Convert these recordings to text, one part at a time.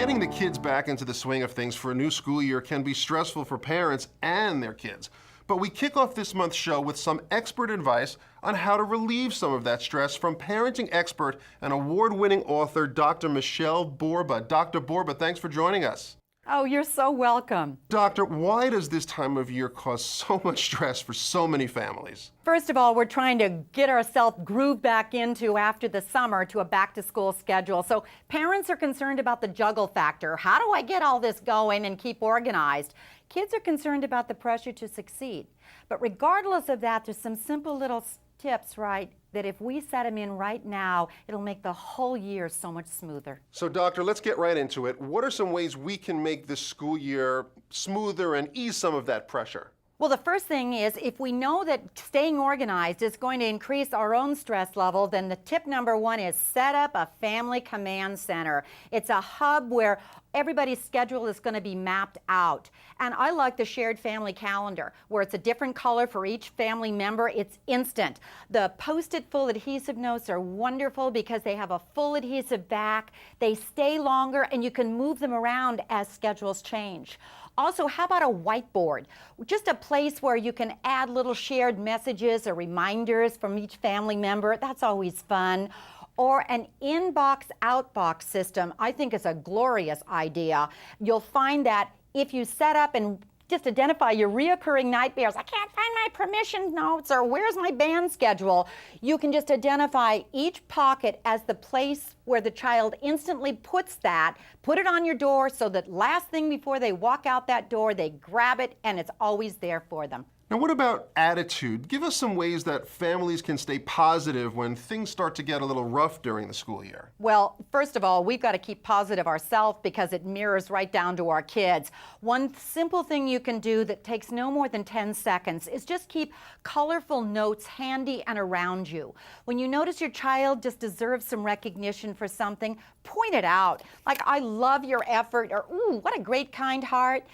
Getting the kids back into the swing of things for a new school year can be stressful for parents and their kids. But we kick off this month's show with some expert advice on how to relieve some of that stress from parenting expert and award-winning author, Dr. Michelle Borba. Dr. Borba, thanks for joining us. Oh, you're so welcome. Doctor, why does this time of year cause so much stress for so many families? First of all, we're trying to get ourselves grooved back into after the summer to a back-to-school schedule. So parents are concerned about the juggle factor. How do I get all this going and keep organized? Kids are concerned about the pressure to succeed. But regardless of that, there's some simple little tips, right, that if we set them in right now, it'll make the whole year so much smoother. So, Doctor, let's get right into it. What are some ways we can make this school year smoother and ease some of that pressure? Well, the first thing is, if we know that staying organized is going to increase our own stress level, then the tip number one is set up a family command center. It's a hub where everybody's schedule is going to be mapped out. And I like the shared family calendar, where it's a different color for each family member. It's instant. The Post-it full adhesive notes are wonderful because they have a full adhesive back. They stay longer, and you can move them around as schedules change. Also, how about a whiteboard? Just a place where you can add little shared messages or reminders from each family member. That's always fun. Or an inbox-outbox system, I think is a glorious idea. You'll find that if you set up and just identify your reoccurring nightmares. I can't find my permission notes, or where's my band schedule? You can just identify each pocket as the place where the child instantly puts that, put it on your door so that last thing before they walk out that door, they grab it and it's always there for them. Now, what about attitude? Give us some ways that families can stay positive when things start to get a little rough during the school year. Well, first of all, we've got to keep positive ourselves because it mirrors right down to our kids. One simple thing you can do that takes no more than 10 seconds is just keep colorful notes handy and around you. When you notice your child just deserves some recognition for something, point it out. Like, I love your effort, or, ooh, what a great kind heart.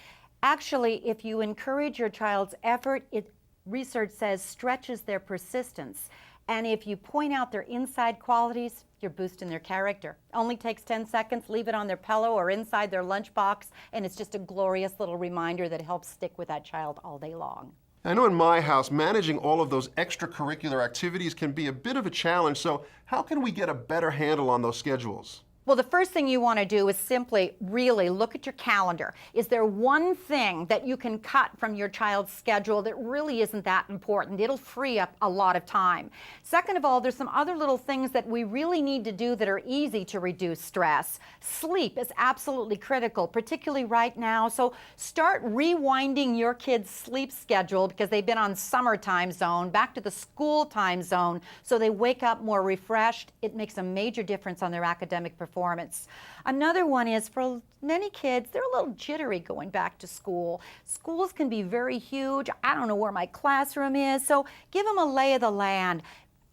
Actually, if you encourage your child's effort, research says stretches their persistence. And if you point out their inside qualities, you're boosting their character. Only takes 10 seconds, leave it on their pillow or inside their lunchbox, and it's just a glorious little reminder that helps stick with that child all day long. I know in my house, managing all of those extracurricular activities can be a bit of a challenge, so how can we get a better handle on those schedules? Well, the first thing you want to do is simply really look at your calendar. Is there one thing that you can cut from your child's schedule that really isn't that important? It'll free up a lot of time. Second of all, there's some other little things that we really need to do that are easy to reduce stress. Sleep is absolutely critical, particularly right now. So start rewinding your kids' sleep schedule because they've been on summer time zone, back to the school time zone, so they wake up more refreshed. It makes a major difference on their academic performance. Another one is, for many kids, they're a little jittery going back to school. Schools can be very huge. I don't know where my classroom is, so give them a lay of the land.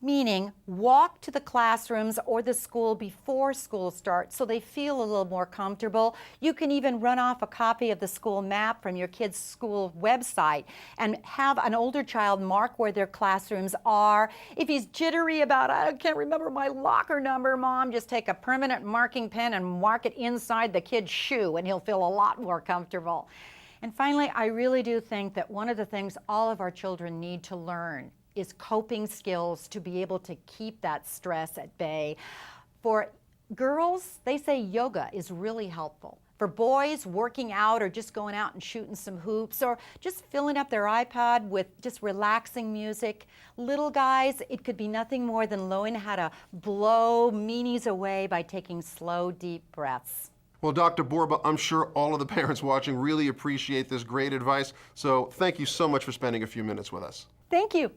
Meaning, walk to the classrooms or the school before school starts so they feel a little more comfortable. You can even run off a copy of the school map from your kid's school website and have an older child mark where their classrooms are. If he's jittery about, I can't remember my locker number, Mom, just take a permanent marking pen and mark it inside the kid's shoe and he'll feel a lot more comfortable. And finally, I really do think that one of the things all of our children need to learn is coping skills to be able to keep that stress at bay. For girls, they say yoga is really helpful. For boys, working out or just going out and shooting some hoops or just filling up their iPod with just relaxing music. Little guys, it could be nothing more than learning how to blow meanies away by taking slow, deep breaths. Well, Dr. Borba, I'm sure all of the parents watching really appreciate this great advice, so thank you so much for spending a few minutes with us. Thank you.